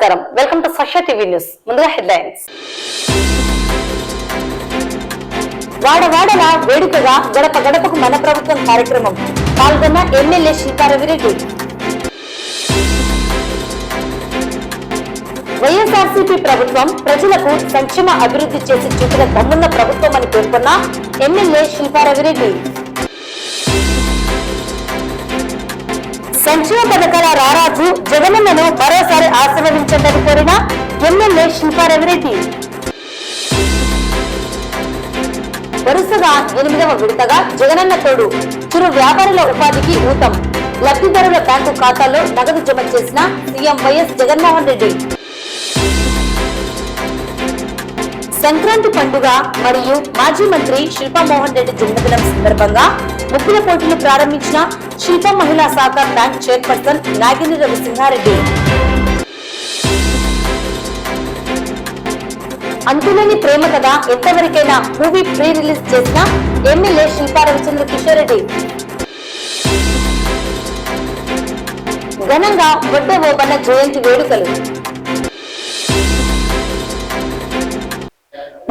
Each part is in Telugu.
నమస్కారం వెల్కమ్ టు సష టీవీ న్యూస్ ముందుగా హెడ్లైన్స్ వాడవాడల వేడుకగా గడప గడపకు మన ప్రభుత్వం కార్యక్రమం పాల్గొన్న ఎమ్మెల్యే శిల్పా రవిరెడ్డి వైఎస్ఆర్సీపీ ప్రభుత్వం ప్రజలకు సంక్షేమ అభివృద్ధి చేసి చూపిన దమ్మున్న ప్రభుత్వం అని పేర్కొన్న ఎమ్మెల్యే శిల్పా రవిరెడ్డి సంక్షేమ పథకాల రారాజు జగనన్నను మరోసారి ఆశీర్వదించండి కోరిన ఎమ్మెల్యే శిల్పా రవిరెడ్డి వరుసగా 8వ విడతగా జగనన్న తోడు చిరు వ్యాపారుల ఉపాధికి ఊతం లబ్ధిదారుల బ్యాంకు ఖాతాల్లో నగదు జమ చేసిన సీఎం వైఎస్ జగన్మోహన్ రెడ్డి సంక్రాంతి పండుగ మరియు మాజీ మంత్రి శిల్పా మోహన్ రెడ్డి జన్మదినం సందర్భంగా ముగ్గుల పోటీలు ప్రారంభించిన శిల్పా మహిళా సహకార బ్యాంక్ చైర్పర్సన్ నాగిని రవిసింహారెడ్డి అంతులేని ప్రేమ కథ ఎంతవరకైనా మూవీ ప్రీ రిలీజ్ చేసిన ఎమ్మెల్యే శిల్పా రవిచంద్ర కిషోర్ రెడ్డి ఘనంగా వడ్డే ఓబన్న జయంతి వేడుకలు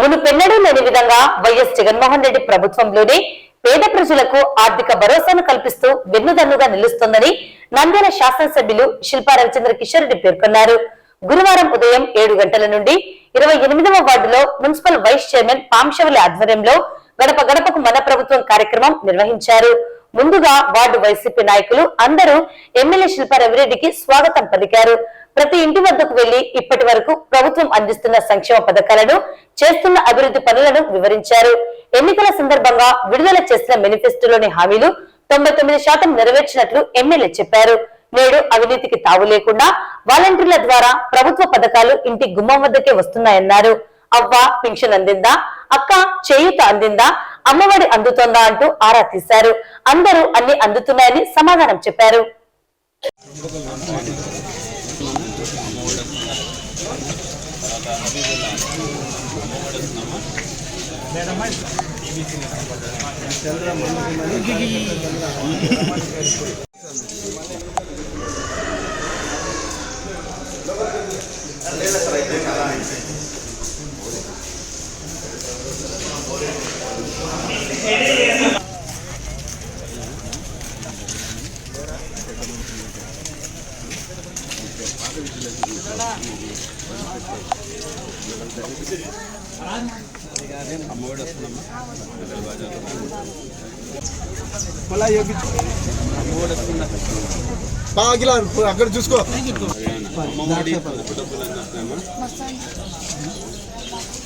మునుపెన్నడూ లేని విధంగా వైఎస్ జగన్మోహన్ రెడ్డి ప్రభుత్వంలోనే పేద ప్రజలకు ఆర్థిక భరోసాను కల్పిస్తూ వెన్నుదన్నుగా నిలుస్తోందని నంద్యాల శాసనసభ్యులు శిల్పా రవిచంద్ర కిషోర్ రెడ్డి పేర్కొన్నారు. గురువారం ఉదయం 7 గంటల నుండి 28వ వార్డులో మున్సిపల్ వైస్ చైర్మన్ పాంశవలి ఆధ్వర్యంలో గడప గడపకు మన ప్రభుత్వం కార్యక్రమం నిర్వహించారు. ముందుగా వార్డు వైసీపీ నాయకులు అందరూ ఎమ్మెల్యే శిల్పా రవిరెడ్డికి స్వాగతం పలికారు. ప్రతి ఇంటి వద్దకు వెళ్లి ఇప్పటి వరకు ప్రభుత్వం అందిస్తున్న సంక్షేమ పథకాలను చేస్తున్న అభివృద్ధి పనులను వివరించారు. ఎన్నికల సందర్భంగా విడుదల చేసిన మేనిఫెస్టోలోని హామీలు 99% నెరవేర్చినట్లు ఎమ్మెల్యే చెప్పారు. నేడు అవినీతికి తావు లేకుండా వాలంటీర్ల ద్వారా ప్రభుత్వ పథకాలు ఇంటి గుమ్మం వద్దకే వస్తున్నాయన్నారు. అవ్వ పింఛన్ అందిందా, అక్క చేయూత అందిందా, అమ్మఒడి అందుతోందా అంటూ ఆరా తీశారు. అందరూ అన్ని అందుతున్నాయని సమాధానం చెప్పారు. అక్కడ చూసుకో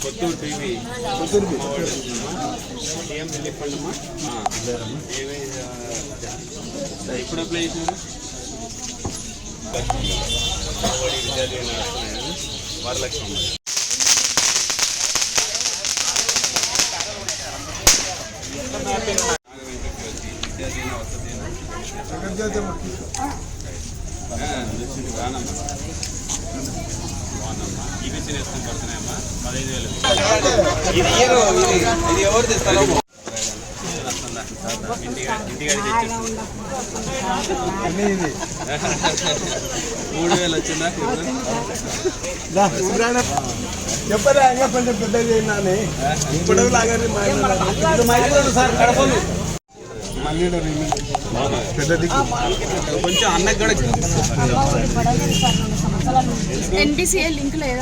కొత్తూరు టీవీ ఇప్పుడు అప్లై చేసినారు వరలక్ష్మి ఈబీసీ నేస్తం పడుతున్నాయమ్మా 15,000 ఇది ఎవరిది స్థలం ఇంటికాడి 3,000 వచ్చిందా చెప్పరా ఇంకా కొంచెం పెద్ద చేయాలని ఇప్పుడు లాగా కొంచెం అన్నకు కూడా ఎన్బిసిఏ లింక్ లేదా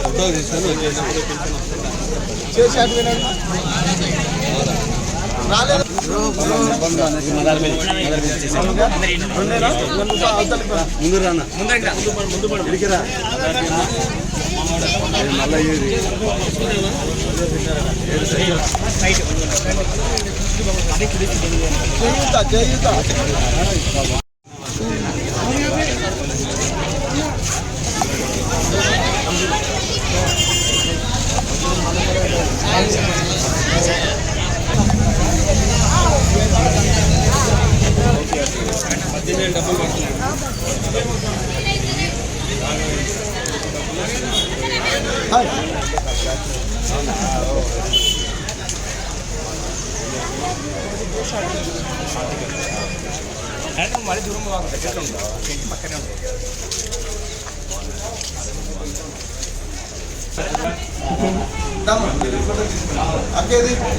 ఫోటో తీస్తాను ముందు రానా మళ్ళీ డబ్బులు పడుతున్నాయి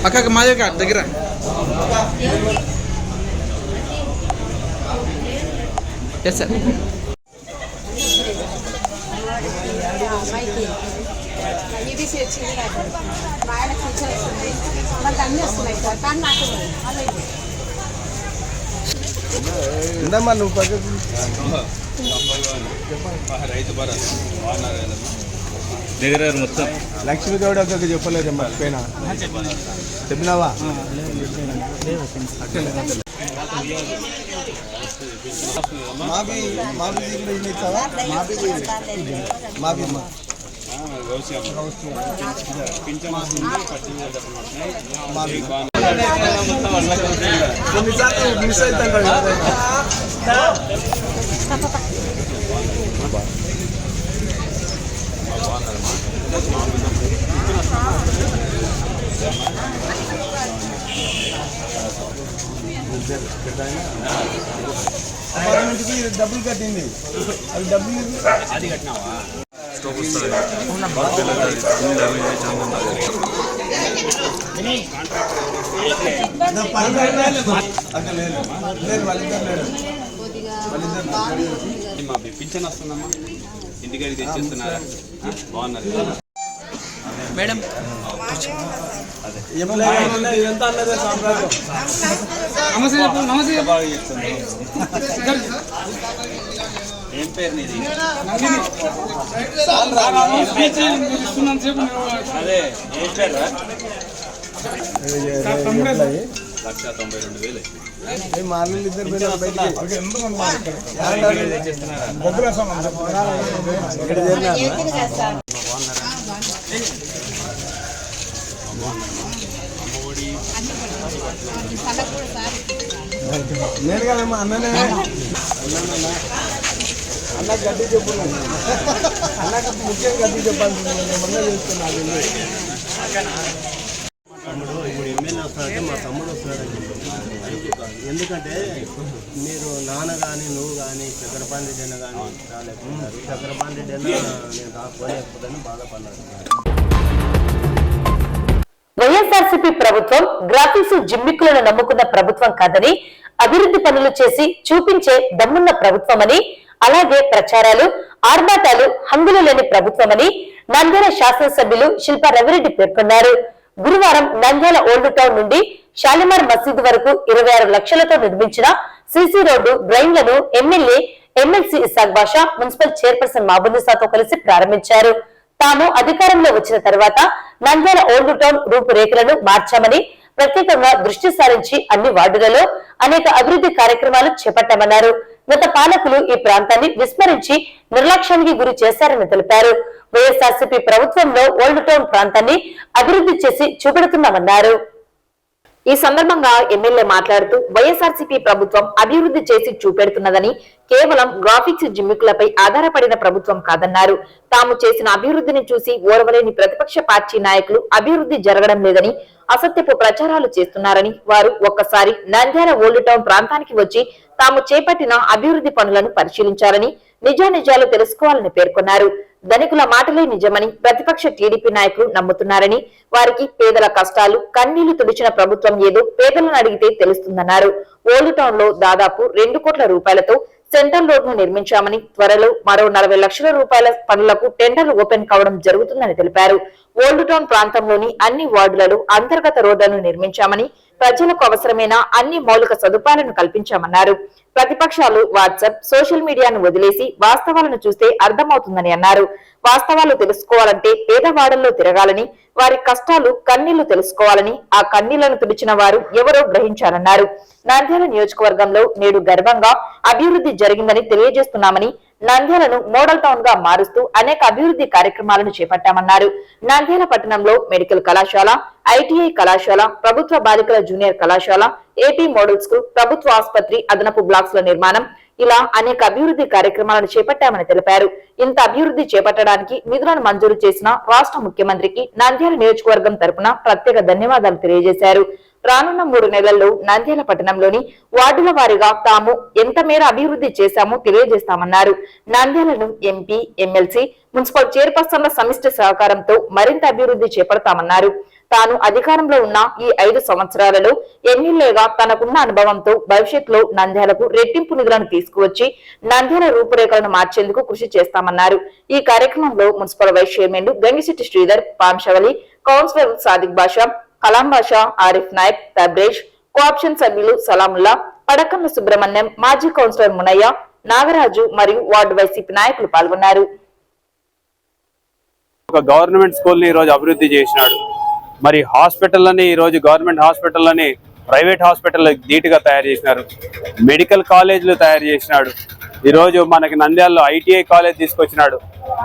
అక్కకి మా దగ్గర ఎస్ సార్. ఈబీసీ వచ్చింది నాకు మా ఆయన ఫ్యూచర్ వస్తుంది మనకు అన్నీ వస్తున్నాయి సార్ కానీ నాకు ఇందమ్మా నువ్వు పక్కకు రైతు భరోసా బాగున్నారు దగ్గర మొత్తం లక్ష్మీ గౌడ అక్కకి చెప్పలేదమ్మా పైన చెప్పినావా? మాబీ మాబీ ఇస్తావా? మాబీ కొన్నిసార్లు మిస్ అవుతాం. అపార్ట్మెంట్కి డబ్బులు కట్టింది, అది డబ్బులు అది కట్టినావా? పింఛన్ వస్తుందమ్మా, ఇంటికాడికి తెచ్చేస్తున్నారా? బాగున్నారు మేడం. ఇదంతా అన్నదే సాంప్రదాయం. ఏం పేరు నీది? అదే ఏం పేరు? 1,92,000. మార్నింగ్ ఇద్దరు నేను కదమ్మా అన్ననే. అన్న గడ్డి చెప్పు, అన్నకు ముఖ్యంగా గడ్డి చెప్పాల్సింది మొన్న చేస్తున్నాను. తమ్ముడు ఇప్పుడు ఎమ్మెల్యే వస్తాడంటే మా తమ్ముడు వస్తాడని చెప్పి, ఎందుకంటే మీరు నాన్న కానీ నువ్వు కానీ చక్రపాణి రెడ్డి అన్న కానీ రాలేకపోతారు. చక్రపాణి రెడ్డి అన్న నేను రాకపోలేకపోతాను బాధపడ్డాను. వైఎస్ఆర్సీపీ ప్రభుత్వం గ్రాఫిక్స్ జిమ్మిక్కులను నమ్ముకున్న ప్రభుత్వం కాదని, అభివృద్ధి పనులు చేసి చూపించే దమ్మున్న ప్రభుత్వమని, అలాగే ప్రచారాలు ఆర్భాటాలు హంగులు లేని ప్రభుత్వమని నంద్యాల శాసనసభ్యులు శిల్పా రవిరెడ్డి పేర్కొన్నారు. గురువారం నంద్యాల ఓల్డ్ టౌన్ నుండి షాలిమార్ మసీదు వరకు 26 లక్షలతో నిర్మించిన సీసీ రోడ్డు డ్రైన్లను ఎమ్మెల్సీ ఇసాక్ బాషా మున్సిపల్ చైర్పర్సన్ మహబూనిసాతో కలిసి ప్రారంభించారు. తాము అధికారంలో వచ్చిన తర్వాత నంద్యాల ఓల్డ్ టౌన్ రూపురేఖలను మార్చామని, ప్రత్యేకంగా దృష్టి సారించి అన్ని వార్డులలో అనేక అభివృద్ధి కార్యక్రమాలు చేపట్టామన్నారు. గత పాలకులు ఈ ప్రాంతాన్ని విస్మరించి నిర్లక్ష్యానికి గురి చేశారని తెలిపారు. వైఎస్ఆర్సీపీ ప్రభుత్వంలో ఓల్డ్ టౌన్ ప్రాంతాన్ని అభివృద్ధి చేసి చూపెడుతున్నామన్నారు. ఈ సందర్భంగా ఎమ్మెల్యే మాట్లాడుతూ వైఎస్ఆర్సీపీ ప్రభుత్వం అభివృద్ధి చేసి చూపెడుతున్నదని, కేవలం గ్రాఫిక్స్ జిమ్మికులపై ఆధారపడిన ప్రభుత్వం కాదన్నారు. తాము చేసిన అభివృద్ధిని చూసి ఓర్వలేని ప్రతిపక్ష పార్టీ నాయకులు అభివృద్ధి జరగడం లేదని, అసత్యపు ప్రచారాలు చేస్తున్నారని, వారు ఒక్కసారి నంద్యాల ఓల్డ్ టౌన్ ప్రాంతానికి వచ్చి తాము చేపట్టిన అభివృద్ధి పనులను పరిశీలించాలని, నిజానిజాలు తెలుసుకోవాలని పేర్కొన్నారు. ధనికుల మాటలే నిజమని ప్రతిపక్ష టీడీపీ నాయకులు నమ్ముతున్నారని, వారికి పేదల కష్టాలు కన్నీళ్లు తుడిచిన ప్రభుత్వం ఏదో పేదలను అడిగితే తెలుస్తుందన్నారు. ఓల్డ్ టౌన్ లో దాదాపు 2 కోట్ల రూపాయలతో సెంట్రల్ రోడ్ ను నిర్మించామని, త్వరలో మరో 40 లక్షల రూపాయల పనులకు టెండర్లు ఓపెన్ కావడం జరుగుతుందని తెలిపారు. ఓల్డ్ టౌన్ ప్రాంతంలోని అన్ని వార్డులలో అంతర్గత రోడ్లను నిర్మించామని, ప్రజలకు అవసరమైన అన్ని మౌలిక సదుపాయాలను కల్పించామన్నారు. ప్రతిపక్షాలు వాట్సాప్ సోషల్ మీడియాను వదిలేసి వాస్తవాలను చూస్తే అర్థమవుతుందని అన్నారు. వాస్తవాలు తెలుసుకోవాలంటే పేదవాడల్లో తిరగాలని, వారి కష్టాలు కన్నీళ్లు తెలుసుకోవాలని, ఆ కన్నీళ్లను తుడిచిన వారు ఎవరో గ్రహించాలన్నారు. నంద్యాల నియోజకవర్గంలో నేడు గర్వంగా అభివృద్ధి జరిగిందని తెలియజేస్తున్నామని, నంద్యాలను మోడల్ టౌన్ గా మారుస్తూ అనేక అభివృద్ధి కార్యక్రమాలను చేపట్టామన్నారు. నంద్యాల పట్టణంలో మెడికల్ కళాశాల, ఐటీఐ కళాశాల, ప్రభుత్వ బాలికల జూనియర్ కళాశాల, ఏపీ మోడల్ స్కూల్, ప్రభుత్వ ఆసుపత్రి, అదనపు బ్లాక్స్ ల నిర్మాణం, ఇలా అనేక అభివృద్ధి కార్యక్రమాలను చేపట్టామని తెలిపారు. ఇంత అభివృద్ధి చేపట్టడానికి నిధులను మంజూరు చేసిన రాష్ట్ర ముఖ్యమంత్రికి నంద్యాల నియోజకవర్గం తరపున ప్రత్యేక ధన్యవాదాలు తెలియజేశారు. రానున్న 3 నెలల్లో నంద్యాల పట్టణంలోని వార్డుల వారీగా తాము ఎంత మేర అభివృద్ధి చేశామో తెలియజేస్తామన్నారు. నంద్యాలను ఎంపీ, ఎమ్మెల్సీ, మున్సిపల్ చైర్పర్సన్ల సమిష్టి సహకారంతో మరింత అభివృద్ధి చేపడతామన్నారు. తాను అధికారంలో ఉన్న ఈ 5 సంవత్సరాలలో ఎమ్మెల్యేగా తనకున్న అనుభవంతో భవిష్యత్తులో నంద్యాలకు రెట్టింపు నిధులను తీసుకువచ్చి నంద్యాల రూపురేఖలను మార్చేందుకు కృషి చేస్తామన్నారు. ఈ కార్యక్రమంలో municipal vice chairman Gangisetti Sridhar, Pamshavali, councillor Sadiq Basha, Kalam Basha, Arif Nayak, Tabrez, cooption సభ్యులు సలాముల్లా, పడకన్న సుబ్రహ్మణ్యం, మాజీ కౌన్సిలర్ మునయ్య, నాగరాజు మరియు వార్డు వైసీపీ నాయకులు పాల్గొన్నారు. ఒక గవర్నమెంట్ స్కూల్ ని ఈ రోజు అభివృద్ధి చేసినాడు. మరి హాస్పిటల్లని ఈ రోజు గవర్నమెంట్ హాస్పిటల్లని ప్రైవేట్ హాస్పిటల్ ధీటుగా తయారు చేసినారు. మెడికల్ కాలేజీలు తయారు చేసినాడు. ఈ రోజు మనకి నంద్యాలలో ITI కాలేజ్ తీసుకొచ్చినాడు.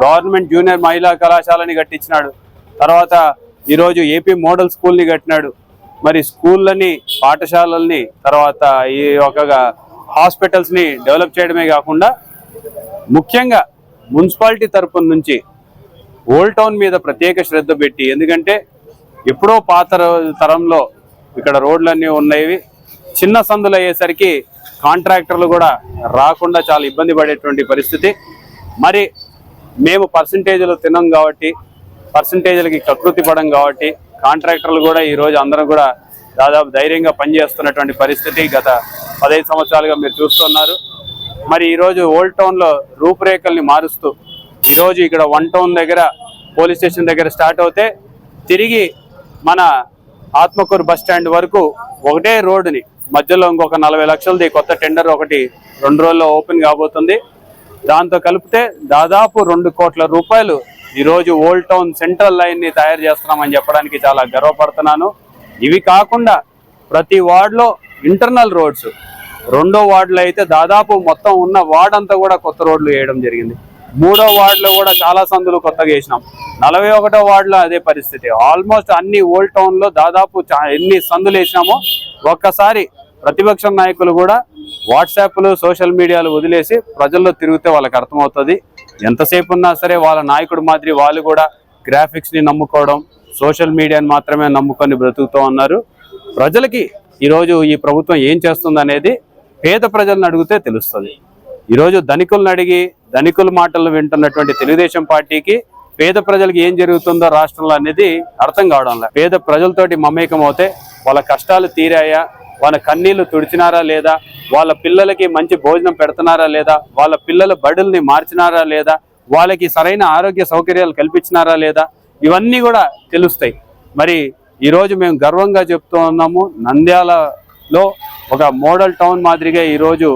గవర్నమెంట్ జూనియర్ మహిళా కళాశాలని కట్టించినాడు. తర్వాత ఈరోజు ఏపీ మోడల్ స్కూల్ని కట్టినాడు. మరి స్కూళ్ళని, పాఠశాలల్ని, తర్వాత ఈ ఒక హాస్పిటల్స్ని డెవలప్ చేయడమే కాకుండా ముఖ్యంగా మున్సిపాలిటీ తరఫున నుంచి ఓల్డ్ టౌన్ మీద ప్రత్యేక శ్రద్ధ పెట్టి, ఎందుకంటే ఎప్పుడో పాత తరంలో ఇక్కడ రోడ్లన్నీ ఉన్నాయి. చిన్న సందులు అయ్యేసరికి కాంట్రాక్టర్లు కూడా రాకుండా చాలా ఇబ్బంది పడేటువంటి పరిస్థితి. మరి మేము పర్సంటేజ్లు తినం కాబట్టి, పర్సంటేజ్లకి కకృతి పడం కాబట్టి కాంట్రాక్టర్లు కూడా ఈరోజు అందరూ కూడా దాదాపు ధైర్యంగా పనిచేస్తున్నటువంటి పరిస్థితి గత 15 సంవత్సరాలుగా మీరు చూస్తున్నారు. మరి ఈరోజు ఓల్డ్ టౌన్లో రూపురేఖల్ని మారుస్తూ ఈరోజు ఇక్కడ 1 టౌన్ దగ్గర పోలీస్ స్టేషన్ దగ్గర స్టార్ట్ అవుతే తిరిగి మన ఆత్మకూరు బస్ స్టాండ్ వరకు ఒకటే రోడ్డుని మధ్యలో ఇంకొక 40 లక్షలది కొత్త టెండర్ ఒకటి 2 రోజుల్లో ఓపెన్ కాబోతుంది. దాంతో కలిపితే దాదాపు 2 కోట్ల రూపాయలు ఈరోజు ఓల్డ్ టౌన్ సెంట్రల్ లైన్ని తయారు చేస్తున్నామని చెప్పడానికి చాలా గర్వపడుతున్నాను. ఇవి కాకుండా ప్రతి వార్డులో ఇంటర్నల్ రోడ్స్, 2వ వార్డులో అయితే దాదాపు మొత్తం ఉన్న వార్డ్ అంతా కూడా కొత్త రోడ్లు వేయడం జరిగింది. 3వ వార్డులో కూడా చాలా సందులు కొత్తగా వేసినాం. 41వ వార్డులో అదే పరిస్థితి. ఆల్మోస్ట్ అన్ని ఓల్డ్ టౌన్లో దాదాపు ఎన్ని సందులు వేసినామో ఒక్కసారి ప్రతిపక్ష నాయకులు కూడా వాట్సాప్లు, సోషల్ మీడియాలు వదిలేసి ప్రజల్లో తిరిగితే వాళ్ళకి అర్థమవుతుంది. ఎంతసేపు ఉన్నా సరే వాళ్ళ నాయకుడు మాదిరి వాళ్ళు కూడా గ్రాఫిక్స్ని నమ్ముకోవడం, సోషల్ మీడియాని మాత్రమే నమ్ముకొని బ్రతుకుతూ ఉన్నారు. ప్రజలకి ఈరోజు ఈ ప్రభుత్వం ఏం చేస్తుంది అనేది పేద ప్రజలను అడిగితే తెలుస్తుంది. ఈరోజు ధనికులను అడిగి ధనికుల మాటలు వింటున్నటువంటి తెలుగుదేశం పార్టీకి పేద ప్రజలకు ఏం జరుగుతుందో రాష్ట్రంలో అనేది అర్థం కావడం లేదు. పేద ప్రజలతోటి మమేకం అవుతే వాళ్ళ కష్టాలు తీరాయా, వాళ్ళ కన్నీళ్లు తుడిచినారా లేదా, వాళ్ళ పిల్లలకి మంచి భోజనం పెడుతున్నారా లేదా, వాళ్ళ పిల్లల బడుల్ని మార్చినారా లేదా, వాళ్ళకి సరైన ఆరోగ్య సౌకర్యాలు కల్పించినారా లేదా, ఇవన్నీ కూడా తెలుస్తాయి. మరి ఈరోజు మేము గర్వంగా చెప్తూ ఉన్నాము, నంద్యాలలో ఒక మోడల్ టౌన్ మాదిరిగా ఈరోజు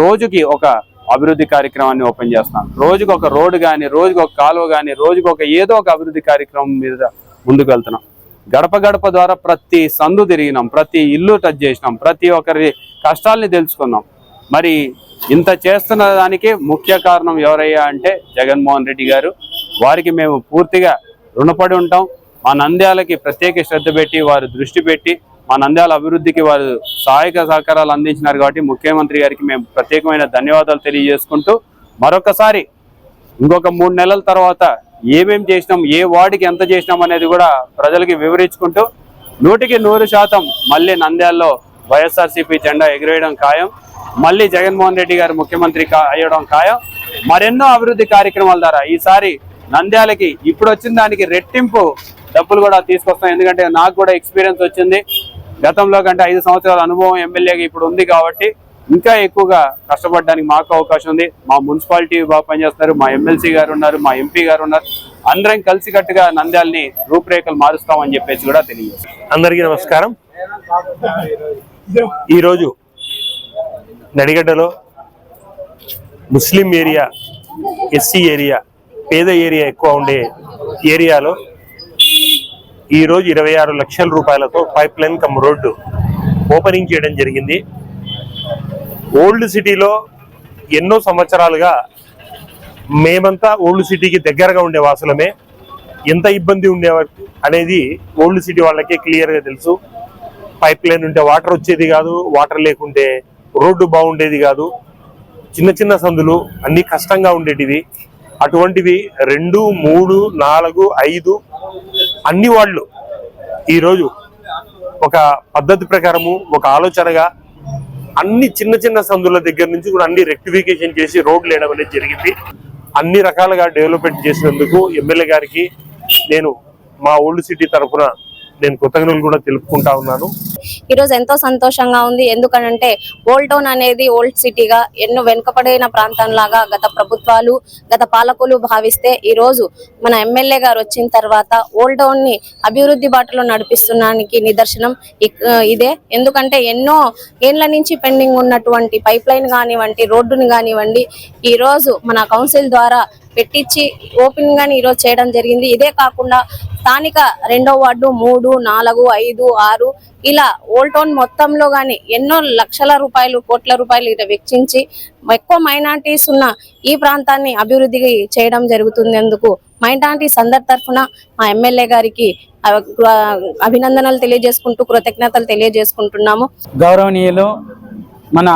రోజుకి ఒక అభివృద్ధి కార్యక్రమాన్ని ఓపెన్ చేస్తున్నాం. రోజుకి ఒక రోడ్డు కానీ, రోజుకి ఒక కాలువ కానీ, రోజుకి ఒక ఏదో ఒక అభివృద్ధి కార్యక్రమం మీద ముందుకు వెళ్తున్నాం. గడప గడప ద్వారా ప్రతి సందు తిరిగినాం, ప్రతి ఇల్లు టచ్ చేసినాం, ప్రతి ఒక్కరి కష్టాల్ని తెలుసుకున్నాం. మరి ఇంత చేస్తున్న దానికి ముఖ్య కారణం ఎవరయ్యా అంటే జగన్మోహన్ రెడ్డి గారు. వారికి మేము పూర్తిగా రుణపడి ఉంటాం. మా నంద్యాలకి ప్రత్యేక శ్రద్ధ పెట్టి, వారు దృష్టి పెట్టి మా నంద్యాల అభివృద్ధికి వారు సహాయక సహకారాలు అందించినారు. కాబట్టి ముఖ్యమంత్రి గారికి మేము ప్రత్యేకమైన ధన్యవాదాలు తెలియజేసుకుంటూ మరొకసారి ఇంకొక 3 నెలల తర్వాత ఏమేం చేసినాం, ఏ వార్డుకి ఎంత చేసినాం అనేది కూడా ప్రజలకి వివరించుకుంటూ 100% మళ్ళీ నంద్యాలలో వైఎస్ఆర్సీపీ జెండా ఎగిరేయడం ఖాయం. మళ్ళీ జగన్మోహన్ రెడ్డి గారు ముఖ్యమంత్రి అయ్యడం ఖాయం. మరెన్నో అభివృద్ధి కార్యక్రమాల ద్వారా ఈసారి నంద్యాలకి ఇప్పుడు వచ్చిన దానికి రెట్టింపు డబ్బులు కూడా తీసుకొస్తాం. ఎందుకంటే నాకు కూడా ఎక్స్పీరియన్స్ వచ్చింది. గతంలో కంటే 5 సంవత్సరాల అనుభవం ఎమ్మెల్యేగా ఇప్పుడు ఉంది కాబట్టి ఇంకా ఎక్కువగా కష్టపడడానికి మాకు అవకాశం ఉంది. మా మున్సిపాలిటీ బాగా పనిచేస్తున్నారు, మా ఎమ్మెల్సీ గారు ఉన్నారు, మా ఎంపీ గారు ఉన్నారు. అందరం కలిసికట్టుగా నంద్యాలని రూపురేఖలు మారుస్తామని చెప్పేసి కూడా తెలియజేస్తాం. అందరికీ నమస్కారం. ఈరోజు నడిగడ్డలో ముస్లిం ఏరియా, ఎస్సీ ఏరియా, పేద ఏరియా ఎక్కువ ఉండే ఏరియాలో ఈరోజు 26 లక్షల రూపాయలతో pipe line come road opening చేయడం జరిగింది. ఓల్డ్ సిటీలో ఎన్నో సంవత్సరాలుగా మేమంతా ఓల్డ్ సిటీకి దగ్గరగా ఉండే వాసులమే. ఎంత ఇబ్బంది ఉండే అనేది ఓల్డ్ సిటీ వాళ్ళకే క్లియర్గా తెలుసు. పైప్ లైన్ ఉంటే వాటర్ వచ్చేది కాదు, వాటర్ లేకుంటే రోడ్డు బాగుండేది కాదు. చిన్న చిన్న సందులు అన్ని కష్టంగా ఉండేటివి. అటువంటివి 2, 3, 4, 5 అన్ని వాళ్ళు ఈరోజు ఒక పద్ధతి ప్రకారము ఒక ఆలోచనగా అన్ని చిన్న చిన్న సందుల దగ్గర నుంచి కూడా అన్ని రెక్టిఫికేషన్ చేసి రోడ్లు వేయడం అనేది జరిగింది. అన్ని రకాలుగా డెవలప్మెంట్ చేసినందుకు ఎమ్మెల్యే గారికి నేను మా ఓల్డ్ సిటీ తరఫున నేను కృతజ్ఞతలు కూడా తెలుపుకుంటా ఉన్నాను. ఈరోజు ఎంతో సంతోషంగా ఉంది. ఎందుకంటే ఓల్డ్ టౌన్ అనేది ఓల్డ్ సిటీగా ఎన్నో వెనుకబడిన ప్రాంతంలాగా గత ప్రభుత్వాలు గత పాలకులు భావిస్తే ఈ రోజు మన ఎమ్మెల్యే గారు వచ్చిన తర్వాత ఓల్డ్ టౌన్ ని అభివృద్ధి బాటలో నడిపిస్తున్నానికి నిదర్శనం ఇదే. ఎందుకంటే ఎన్నో ఏళ్ల నుంచి పెండింగ్ ఉన్నటువంటి పైప్ లైన్ కానివ్వండి, రోడ్డుని కానివ్వండి, ఈ రోజు మన కౌన్సిల్ ద్వారా పెట్టించి ఓపెన్ గాని ఈరోజు చేయడం జరిగింది. ఇదే కాకుండా స్థానిక 2వ వార్డు 3, 4, 5, 6 ఇలా ఓల్డ్ టౌన్ మొత్తంలో గాని ఎన్నో లక్షల రూపాయలు, కోట్ల రూపాయలు వెచ్చించి ఎక్కువ మైనారిటీస్ ఉన్న ఈ ప్రాంతాన్ని అభివృద్ధి చేయడం జరుగుతుంది. అందుకు మైనారిటీస్ అందరి తరఫున మా ఎమ్మెల్యే గారికి అభినందనలు తెలియజేసుకుంటూ కృతజ్ఞతలు తెలియజేసుకుంటున్నాము. గౌరవనీయులు మన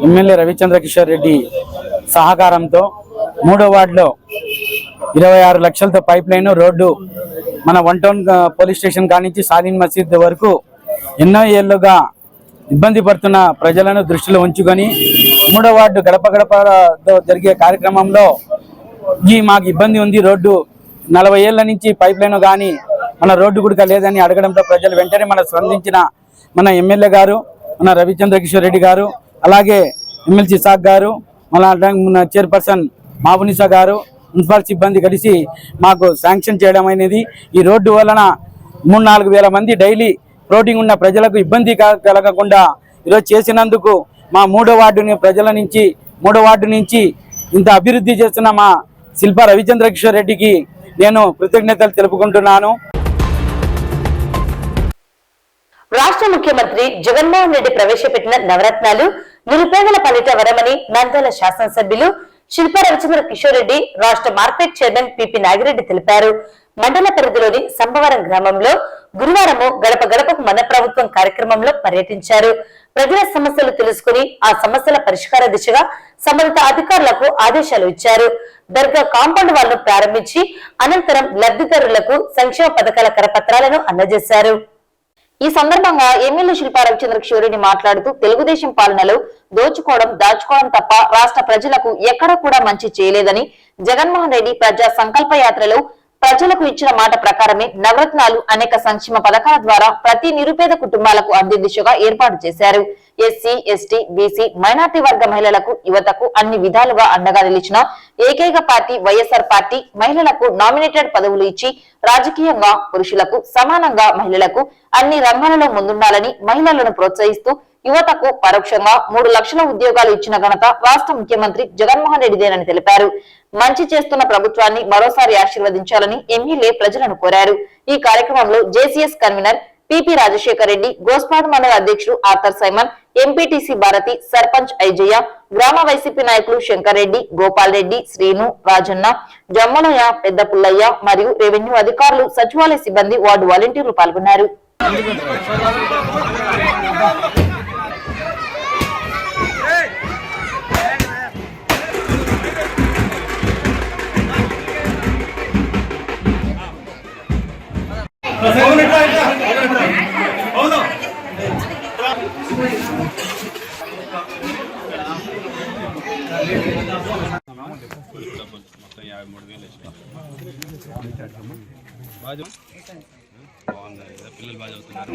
ఎమ్మెల్యే రవిచంద్ర కిషోర్ రెడ్డి సహకారంతో 3వ వార్డులో 26 లక్షలతో పైప్ లైన్ రోడ్డు మన 1 టౌన్ పోలీస్ స్టేషన్ కానించి సాలీన్ మసీద్ వరకు ఎన్నో ఏళ్లుగా ఇబ్బంది పడుతున్న ప్రజలను దృష్టిలో ఉంచుకొని 3వ వార్డు గడప గడపతో జరిగే కార్యక్రమంలో మాకు ఇబ్బంది ఉంది, రోడ్డు 40 ఏళ్ల నుంచి పైప్ లైన్ కానీ మన రోడ్డు కూడా లేదని అడగడంతో ప్రజలు వెంటనే స్పందించిన మన ఎమ్మెల్యే గారు మన రవిచంద్ర కిషోర్ రెడ్డి గారు, అలాగే ఎమ్మెల్సీ సాగ్ గారు, మన చైర్పర్సన్ మాబునిసా గారు, మున్సిపల్ సిబ్బంది కలిసి మాకు శాంక్షన్ చేయడం అనేది ఈ రోడ్డు వలన 3-4 వేల మంది డైలీ ఫ్లోటింగ్ ఉన్న ప్రజలకు ఇబ్బంది కలగకుండా ఈరోజు చేసినందుకు మా 3వ వార్డుని ప్రజల నుంచి 3వ వార్డు నుంచి ఇంత అభివృద్ధి చేస్తున్న మా శిల్పా రవిచంద్ర కిషోర్ రెడ్డికి నేను కృతజ్ఞతలు తెలుపుకుంటున్నాను. రాష్ట్ర ముఖ్యమంత్రి జగన్మోహన్ రెడ్డి ప్రవేశపెట్టిన నవరత్నాలు నిరుపేదల పాలిట వరమని నంద్యాల శాసనసభ్యులు శిల్పా రవిచంద్ర కిషోర్ రెడ్డి రాష్ట్ర మార్కెట్ చైర్మన్ పిపి నాగిరెడ్డి తెలిపారు. మండల పరిధిలోని సంభవరం గ్రామంలో గురువారం గడప గడపకు మన ప్రభుత్వం కార్యక్రమంలో పర్యటించారు. ప్రజల సమస్యలు తెలుసుకుని ఆ సమస్యల పరిష్కార దిశగా సంబంధిత అధికారులకు ఆదేశాలు ఇచ్చారు. దర్గా కాంపౌండ్ వాల్ను ప్రారంభించి అనంతరం లబ్ధిదారులకు సంక్షేమ పథకాల కరపత్రాలను అందజేశారు. ఈ సందర్భంగా ఎమ్మెల్యే శిల్పా రవిచంద్ర కిషోర్ రెడ్డి మాట్లాడుతూ తెలుగుదేశం పాలనలో దోచుకోవడం, దాచుకోవడం తప్ప రాష్ట్ర ప్రజలకు ఎక్కడ కూడా మంచి చేయలేదని, జగన్మోహన్ రెడ్డి ప్రజా సంకల్ప యాత్రలో ప్రజలకు ఇచ్చిన మాట ప్రకారమే నవరత్నాలు అనేక సంక్షేమ పథకాల ద్వారా ప్రతి నిరుపేద కుటుంబాలకు అందే దిశగా ఏర్పాటు చేశారు. ఎస్సీ, ఎస్టీ, బీసీ, మైనార్టీ వర్గ మహిళలకు, యువతకు అన్ని విధాలుగా అండగా నిలిచిన ఏకైక పార్టీ వైఎస్ఆర్ పార్టీ. మహిళలకు నామినేటెడ్ పదవులు ఇచ్చి రాజకీయంగా పురుషులకు సమానంగా మహిళలకు అన్ని రంగాలలో ముందుండాలని మహిళలను ప్రోత్సహిస్తూ యువతకు పరోక్షంగా 3 లక్షల ఉద్యోగాలు ఇచ్చిన ఘనత రాష్ట్ర ముఖ్యమంత్రి జగన్మోహన్ రెడ్డిదేనని తెలిపారు. మంచి చేస్తున్న ప్రభుత్వాన్ని మరోసారి ఆశీర్వదించాలని ఎమ్మెల్యే ప్రజలను కోరారు. ఈ కార్యక్రమంలో JCS convener PP Rajasekhar Reddy, Gospadu మండల అధ్యక్షుడు Arthur Simon, MPTC Bharathi, sarpanch Aijayya, గ్రామ వైసీపీ నాయకులు శంకర్ రెడ్డి, గోపాల్ రెడ్డి, శ్రీను, రాజన్న, జమ్మలయ్య, పెద్ద పుల్లయ్య మరియు రెవెన్యూ అధికారులు, సచివాలయ సిబ్బంది, వార్డు వాలంటీర్లు పాల్గొన్నారు. పిల్లలు బాగా చదువుతున్నారు.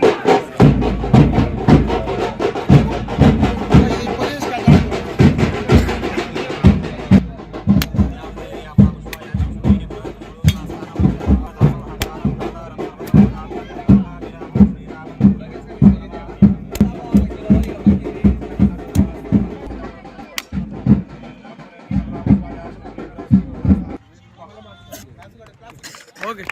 ఓకే.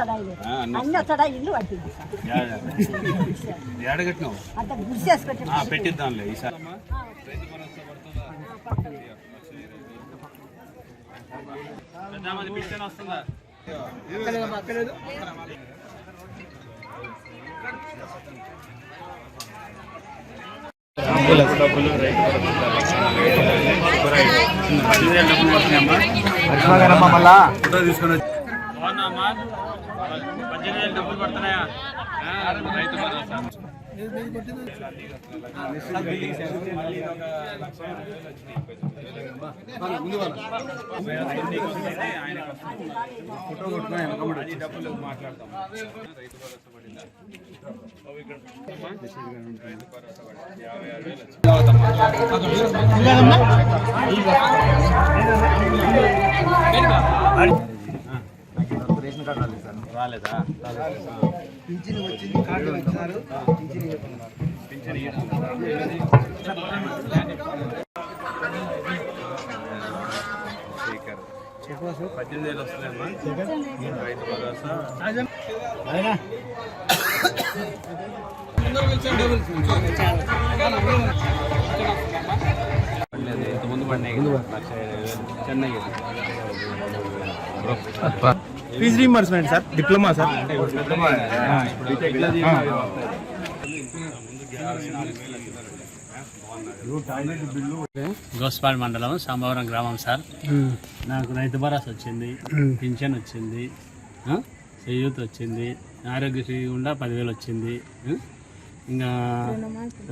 వస్తాడా అన్ని వస్తాడా ఇల్లు పట్టింది ఎడగట్టినావు అంత గుర్తు చేసుకుంటే పెట్టిద్దాంలే ఈసారి వస్తుందా బాగున్నామ్మా 18,000 డబ్బులు పడుతున్నాయా రైతు భరోసా డబ్బులు మాట్లాడతాం రైతు భరోసా పడిందా రైతు భరోసా పడింది 56,000 రేషన్ కార్డు రాలేదా పింఛన్ వచ్చింది కార్డు ఇచ్చినారు పింఛన్ చెప్పు 18,000 వస్తున్నాయమ్మా రైతు భరోసా ఇంతకుముందు పడినాయి Chennai fee reimbursement sir diploma sir Gospal మండలం సాంబవరం గ్రామం సార్. నాకు రైతు భరోసా వచ్చింది, పింఛన్ వచ్చింది, చేయూత వచ్చింది, ఆరోగ్యశ్రీ గుండా 10,000 వచ్చింది, ఇంకా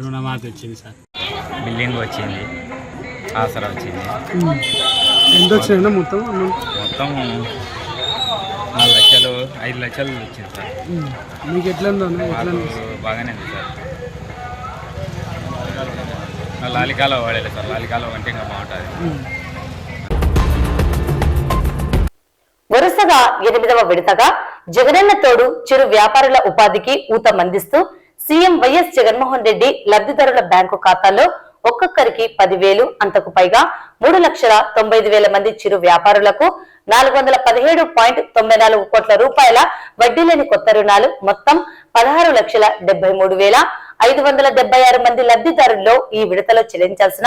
రుణమాఫీ వచ్చింది సార్. బిల్డింగ్ వచ్చింది, ఆసరా వచ్చింది. ఎంత వచ్చిందా మొత్తం? మొత్తం 4 లక్షలు 5 లక్షలు వచ్చింది సార్. మీకు ఎట్లా బాగానే ఉంది సార్. లాలికాలో వాడేది సార్, లాలికాలో అంటే ఇంకా బాగుంటుంది. వరుసగా 8వ విడతగా జగనన్న తోడు చిరు వ్యాపారుల ఉపాధికి ఊతమందిస్తూ సీఎం వైఎస్ జగన్మోహన్ రెడ్డి లబ్ధిదారుల బ్యాంకు ఖాతాల్లో ఒక్కొక్కరికి 10,000 అంతకు పైగా 3,95,000 మంది చిరు వ్యాపారులకు 417.94 కోట్ల రూపాయల వడ్డీ లేని కొత్త రుణాలు మొత్తం 16,73,576 మంది లబ్ధిదారుల్లో ఈ విడతలో చెల్లించాల్సిన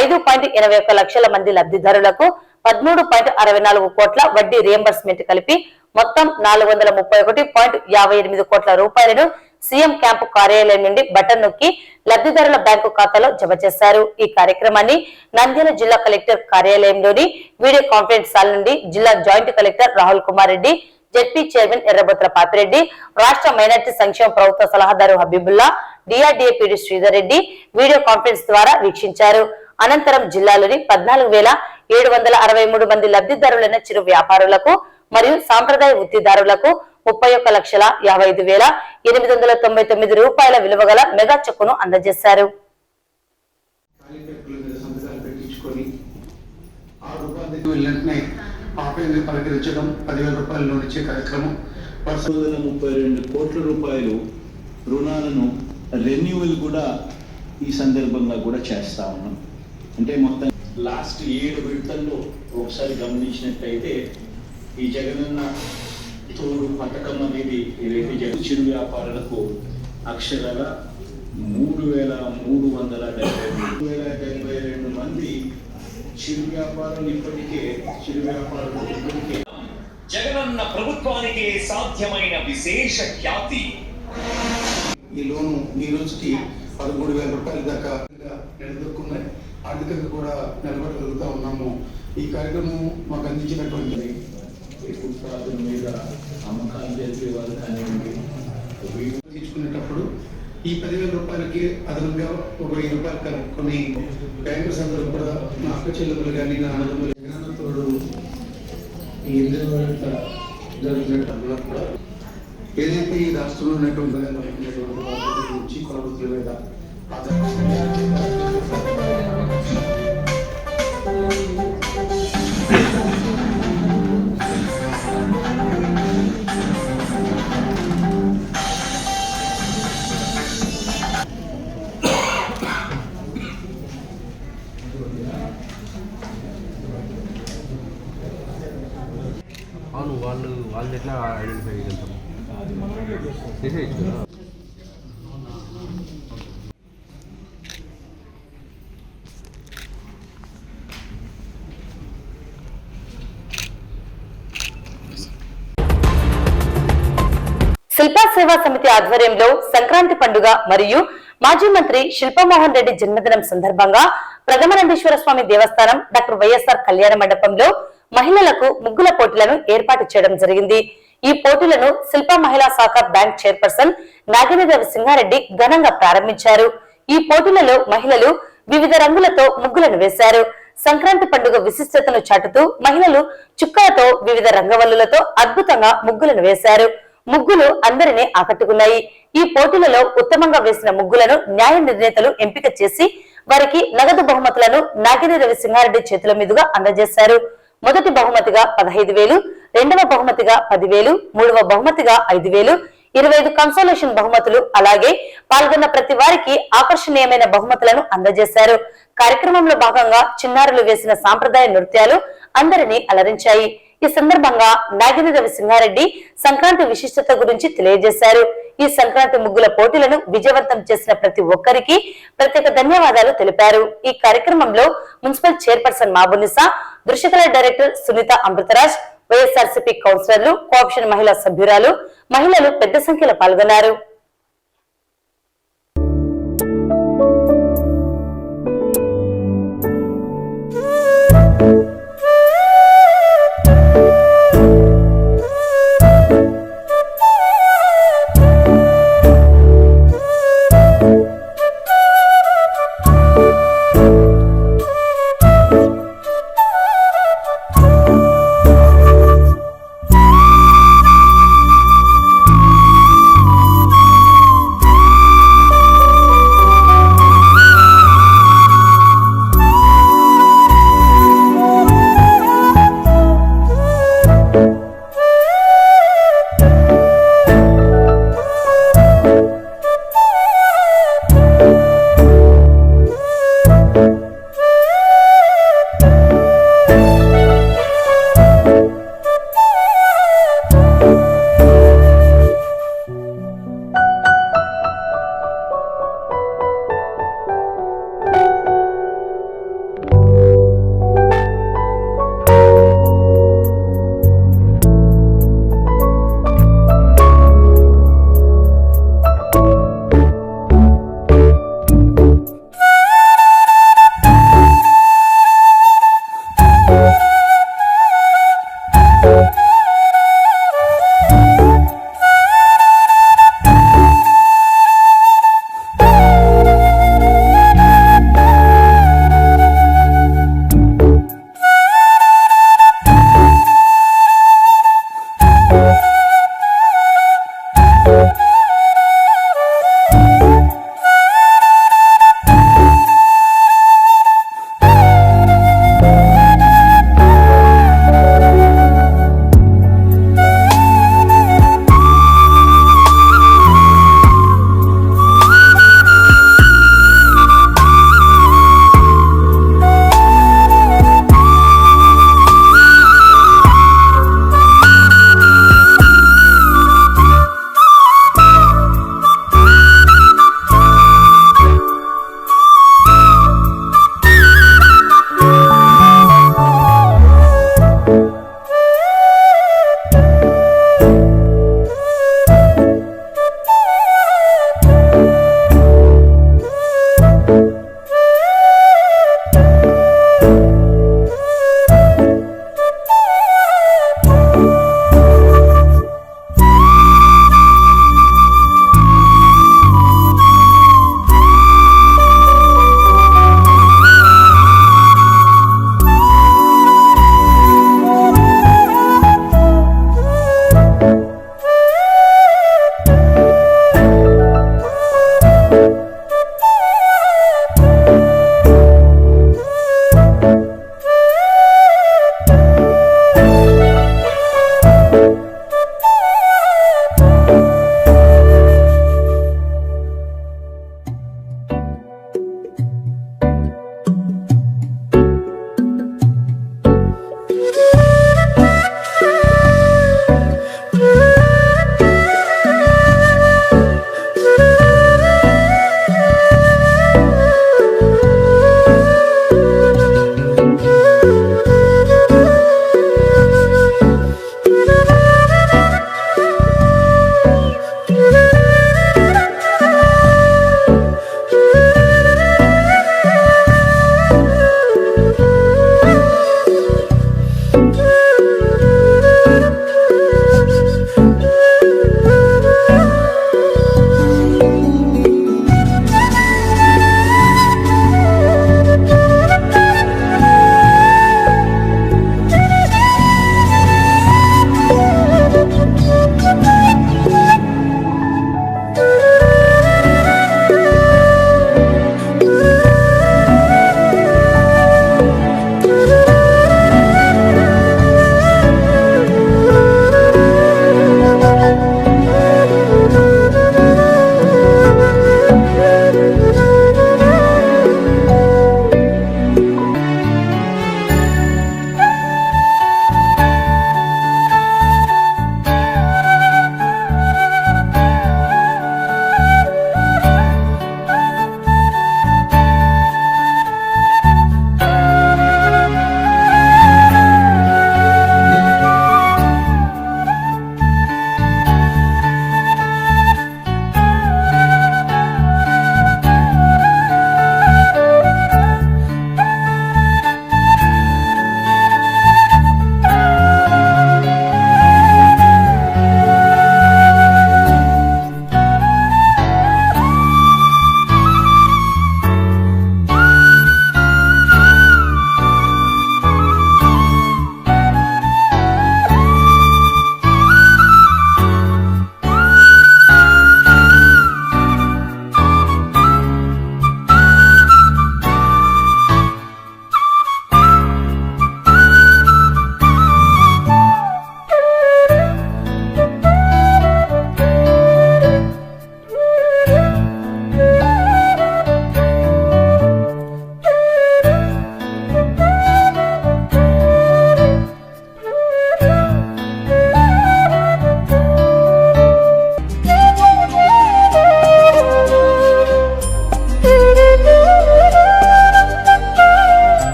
5.81 లక్షల మంది లబ్ధిదారులకు 13.64 కోట్ల వడ్డీ రియంబర్స్మెంట్ కలిపి మొత్తం 431.58 కోట్ల రూపాయలను సీఎం క్యాంపు కార్యాలయం నుండి బటన్ నొక్కి లబ్ధిదారుల బ్యాంకు ఖాతాలో జమ చేశారు. ఈ కార్యక్రమాన్ని నంద్యాల జిల్లా కలెక్టర్ కార్యాలయంలోని వీడియో కాన్ఫరెన్స్ హాల్ నుండి జిల్లా joint collector Rahul Kumar Reddy, ZP chairman Errabothra Papireddy, రాష్ట్ర మైనార్టీ సంక్షేమ ప్రభుత్వ సలహాదారు Habibullah, DRDA PD Sridhar Reddy video conference ద్వారా వీక్షించారు. అనంతరం జిల్లాలోని 14,763 మంది లబ్ధిదారులైన చిరు వ్యాపారులకు మరియు సాంప్రదాయ వృత్తిదారులకు 31,55,899 రూపాయల విలువ గల మెగా చెక్కును అందజేశారు. పలకరించడం 10,000 రూపాయల లోన్ ఇచ్చే కార్యక్రమం 32 కోట్ల రూపాయలు రుణాలను రెన్యువల్ కూడా ఈ సందర్భంగా కూడా చేస్తా ఉన్నాం. అంటే మొత్తం లాస్ట్ 7 విడతల్లో ఒకసారి గమనించినట్టయితే ఈ జగనన్న తోడు పథకం అనేది ఏదైతే చిరు వ్యాపారులకు అక్షరాల 3,372 మంది చిరు వ్యాపారులు ఇప్పటికే జగనన్న ప్రభుత్వానికి సాధ్యమైన విశేష ఖ్యాతి. ఈ లోను ఈ రోజుకి 13,000 రూపాయల దాకా నిలదొక్కున్నాయి. ఆర్థికంగా కూడా నిలబడగలుగుతా ఉన్నాము. ఈ కార్యక్రమం మాకు అందించినటువంటి ఉత్పాదన మీద అమ్మకాలు జరిపే వాళ్ళు కానివ్వండి, తీసుకునేటప్పుడు ఈ 10,000 రూపాయలకి అదనంగా ఒక 1,000 రూపాయలు కలుపుకొని బ్యాంకర్స్ అందరూ కూడా నా అక్క చెల్లెములు కానీ నా అన్నదమ్ములు జ్ఞానంతోడు ఈ 8 జరుగుతున్నట్టు కూడా ఏదైతే ఈ రాష్ట్రంలో ఉన్నటువంటి గురించి కొలవృత్తుల మీద అవును, వాళ్ళు వాళ్ళు ఎట్లా ఐడెంటిఫై చేస్తాము శిల్పా సేవా సమితి ఆధ్వర్యంలో సంక్రాంతి పండుగ మరియు మాజీ మంత్రి శిల్పామోహన్ రెడ్డి జన్మదినం సందర్భంగా ప్రథమానందేశ్వర స్వామి దేవస్థానం డాక్టర్ వైఎస్ఆర్ కళ్యాణ మండపంలో మహిళలకు ముగ్గుల పోటీలను ఏర్పాటు చేయడం జరిగింది. ఈ పోటీలను శిల్పా మహిళా సహకార్ బ్యాంక్ చైర్పర్సన్ నాగినేదేవి సింగారెడ్డి ఘనంగా ప్రారంభించారు. ఈ పోటీలలో మహిళలు వివిధ రంగులతో ముగ్గులను వేశారు. సంక్రాంతి పండుగ విశిష్టతను చాటుతూ మహిళలు చుక్కలతో వివిధ రంగవల్లులతో అద్భుతంగా ముగ్గులను వేశారు. ముగ్గులు అందరినీ ఆకట్టుకున్నాయి. ఈ పోటీలలో ఉత్తమంగా వేసిన ముగ్గులను న్యాయ నిర్ణేతలు ఎంపిక చేసి వారికి నగదు బహుమతులను నాగినేదేవి సింగారెడ్డి చేతుల మీదుగా అందజేశారు. మొదటి బహుమతిగా 15,000, రెండవ బహుమతిగా 10,000, మూడవ బహుమతిగా 5,000, 25 కన్సోలేషన్ బహుమతులు అలాగే పాల్గొన్న ప్రతి వారికి ఆకర్షణీయమైన బహుమతులను అందజేశారు. కార్యక్రమంలో భాగంగా చిన్నారులు వేసిన సాంప్రదాయ నృత్యాలు అందరినీ అలరించాయి. ఈ సందర్భంగా నాగినేదేవి సింగారెడ్డి సంక్రాంతి విశిష్టత గురించి తెలియజేశారు. ఈ సంక్రాంతి ముగ్గుల పోటీలను విజయవంతం చేసిన ప్రతి ఒక్కరికి ప్రత్యేక ధన్యవాదాలు తెలిపారు. ఈ కార్యక్రమంలో మున్సిపల్ చైర్పర్సన్ మాబునిసా, దృశ్యకళ డైరెక్టర్ సునీత అమృతరాజ్, వైఎస్ఆర్సీపీ కౌన్సిలర్లు, కోఆప్షన్ మహిళా సభ్యురాలు, మహిళలు పెద్ద సంఖ్యలో పాల్గొన్నారు.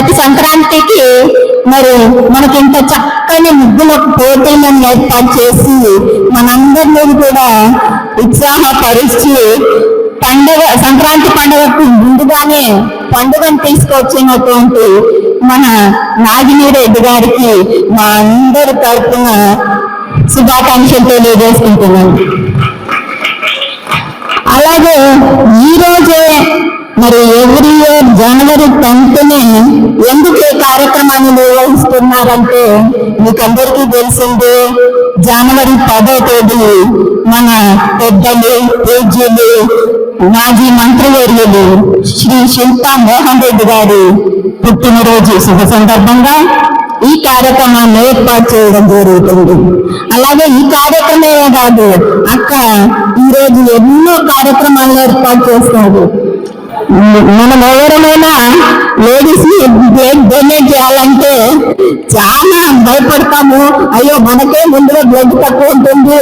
ప్రతి సంక్రాంతికి మరి మనకి ఇంత చక్కని ముగ్గుల పోటీలను ఏర్పాటు చేసి మనందరినీ కూడా ఉత్సాహపరిచి సంక్రాంతి పండుగకు ముందుగానే పండుగను తీసుకొచ్చినటువంటి మన నాగినిరెడ్డి గారికి మా అందరి తరఫున శుభాకాంక్షలు తెలియజేసుకుంటున్నాను. అలాగే ఈ రోజే మరి ఎవ్రీ ఇయర్ జనవరి 10th ఎందుకు ఈ కార్యక్రమాన్ని నిర్వహిస్తున్నారంటే మీకందరికీ తెలిసిందే, జనవరి 10వ తేదీ మన పెద్దలు పూజ్యులు మాజీ మంత్రివర్యులు శ్రీ శిల్పా మోహన్ రెడ్డి గారి పుట్టినరోజు శుభ సందర్భంగా ఈ కార్యక్రమాన్ని ఏర్పాటు చేయడం జరుగుతుంది. అలాగే ఈ కార్యక్రమమే కాదు, అక్క ఈరోజు ఎన్నో కార్యక్రమాలు ఏర్పాటు చేస్తారు. మనం ఎవరైనా లేడీస్ ని బ్లడ్ డొనేట్ చేయాలంటే చాలా భయపడతాము. అయ్యో మనకే ముందుగా బ్లడ్ తక్కువ ఉంటుంది,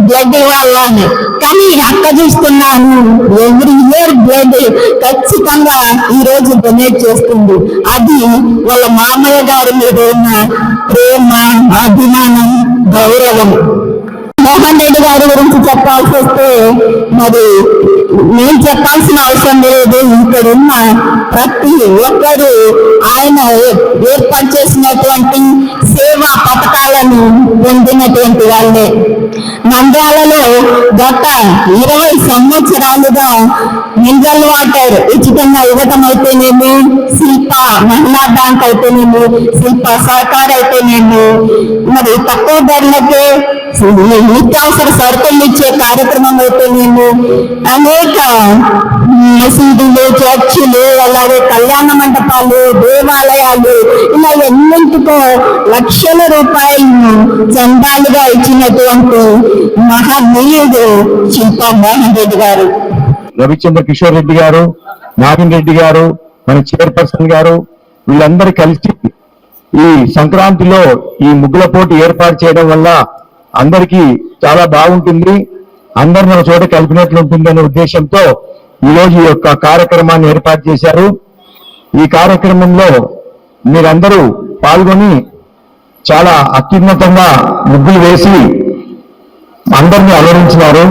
బ్లడ్ ఇవ్వాలని. కానీ అక్క చూస్తున్నాను ఎవ్రీ ఇయర్ బ్లడ్ ఖచ్చితంగా ఈ రోజు డొనేట్ చేస్తుంది. అది వాళ్ళ మామయ్య గారి మీద ఉన్న ప్రేమ, అభిమానం, గౌరవం. మోహన్ రెడ్డి గారి గురించి చెప్పాల్సి వస్తే మరి నేను చెప్పాల్సిన అవసరం లేదు. ఇక్కడ ఉన్న ప్రతి ఒక్కరు ఆయన ఏర్పాటు చేసినటువంటి సేవా పథకాలను పొందినటువంటి వాళ్ళే. నంద్యాలలో గత 20 సంవత్సరాలుగా మినరల్ వాటర్ ఉచితంగా ఇవ్వటం అయితేనేమి, శిల్ప మహిళా బ్యాంక్ అయితేనేమి, శిల్ప సహకార్ అయితేనేమి, మరి తక్కువ ధరలకే నిత్యావసర సరుకులు ఇచ్చే కార్యక్రమం అయితేనేమి, అనేక మసీదులు, చర్చిలు, అలాగే కళ్యాణ మండపాలు, దేవాలయాలు, ఇలా ఎన్నింటికో లక్షల రూపాయలను చందాలుగా ఇచ్చినటువంటి మహనీయుడు శిల్పా మోహన్ రెడ్డి గారు. రవిచంద్ర కిషోర్ రెడ్డి గారు, నాగిన్ రెడ్డి గారు, మన చైర్పర్సన్ గారు, వీళ్ళందరూ కలిసి ఈ సంక్రాంతిలో ఈ ముగ్గుల పోటీ ఏర్పాటు చేయడం వల్ల అందరికీ చాలా బాగుంటుంది, అందరు మన చోట కలిపినట్లు ఉంటుంది అనే ఉద్దేశంతో ఈరోజు ఈ యొక్క కార్యక్రమాన్ని ఏర్పాటు చేశారు. ఈ కార్యక్రమంలో మీరందరూ పాల్గొని చాలా అత్యున్నతంగా ముగ్గులు వేసి అందరినీ అలరించినారు.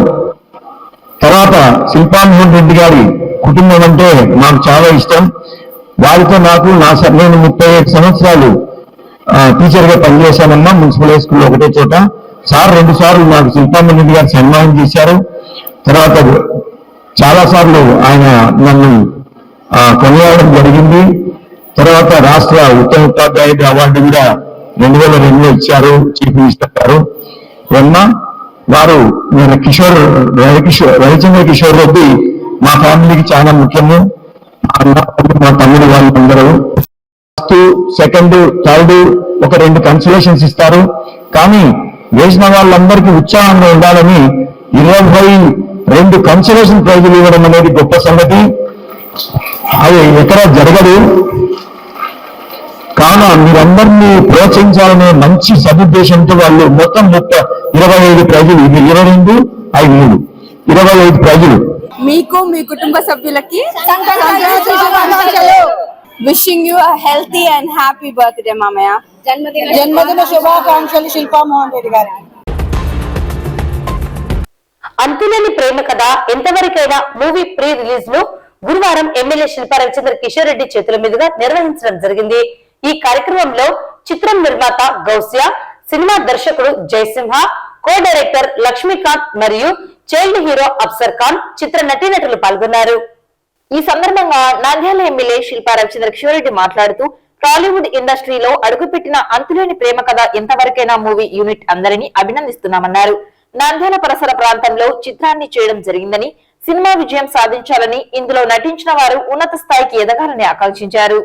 తర్వాత శిల్పా మోహన్ రెడ్డి గారి కుటుంబం అంటే నాకు చాలా ఇష్టం. వారితో నాకు నేను 35 సంవత్సరాలు టీచర్ గా పనిచేశానమ్మా మున్సిపల్ హై స్కూల్లో ఒకటే చోట. సార్ 2 సార్లు నాకు శిల్పా మోహన్ రెడ్డి గారు సన్మానం చేశారు. తర్వాత చాలా సార్లు ఆయన నన్ను కొనియాడడం జరిగింది. తర్వాత రాష్ట్ర ఉత్తమ ఉపాధ్యాయుడి అవార్డు కూడా 2002లో ఇచ్చారు చీఫ్ మినిస్టర్ గారు. వారు నేను రవిచంద్ర కిషోర్ రెడ్డి మా ఫ్యామిలీకి చాలా ముఖ్యము. మా తమ్ముడు వాళ్ళందరూ ఫస్ట్, సెకండ్, థర్డ్ ఒక 2 కన్సలేషన్స్ ఇస్తారు. కానీ వేసిన వాళ్ళందరికీ ఉత్సాహంగా ఉండాలని 22 కన్సలేషన్ ప్రైజులు ఇవ్వడం అనేది గొప్ప సంగతి. అది ఎక్కడ జరగదు. కావున మీరందరినీ ప్రోత్సహించాలనే మంచి సదుద్దేశంతో వాళ్ళు మొత్తం 25 ప్రైజులు, ఇది 22, 5, 25 ప్రైజులు మీకు మీ కుటుంబ సభ్యులకి wishing you healthy and happy birthday మామయ్య. జన్మదిన శుభాకాంక్షలు శిల్పా మోహన్ రెడ్డి గారికి. అంతులేని ప్రేమ కథ ఎంతవరకైనా మూవీ ప్రీ రిలీజ్ ను గురువారం ఎమ్మెల్యే శిల్పా రవిచంద్ర కిషోర్ రెడ్డి చేతుల మీదుగా నిర్వహించడం జరిగింది. ఈ కార్యక్రమంలో చిత్రం నిర్మాత గౌస్య, సినిమా దర్శకుడు జయసింహ, కో డైరెక్టర్ లక్ష్మీకాంత్ మరియు చైల్డ్ హీరో అఫ్సర్ ఖాన్, చిత్ర నటీనటులు పాల్గొన్నారు. ఈ సందర్భంగా నంద్యాల ఎమ్మెల్యే శిల్పా రవిచంద్ర కిషోర్ రెడ్డి మాట్లాడుతూ టాలీవుడ్ ఇండస్ట్రీలో అడుగుపెట్టిన అంతులేని ప్రేమ కథ ఎంతవరకైనా మూవీ యూనిట్ అందరినీ అభినందిస్తున్నామన్నారు. నంద్యాల పరిసర ప్రాంతంలో చిత్రాన్ని చేయడం జరిగిందని, సినిమా విజయం సాధించాలని, ఇందులో నటించిన వారు ఉన్నత స్థాయికి ఎదగాలని ఆకాంక్షించారు.